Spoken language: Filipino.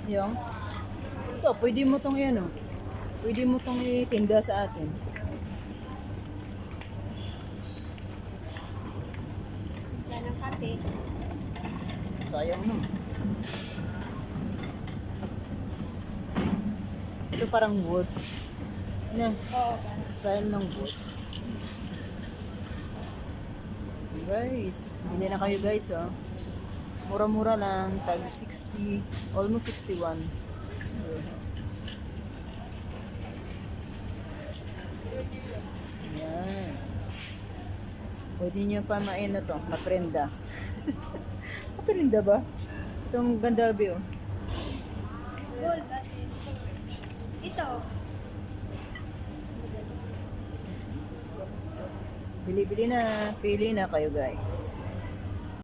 Yung, ito, pwede mo tong yan, oh. Pwede mo tong itinda sa atin. Wala ng kape. Sayang no. Ito parang wood. Na, Oo. style ng wood. Guys, bili na kayo guys, oh. Mura-mura lang, tag 60, almost 61. Yan. Pwede nyo pa main na to, maprenda. Maprenda ba? Itong ganda ba oh. Gold. Ate. Ito. Bili-bili na, pili na kayo guys.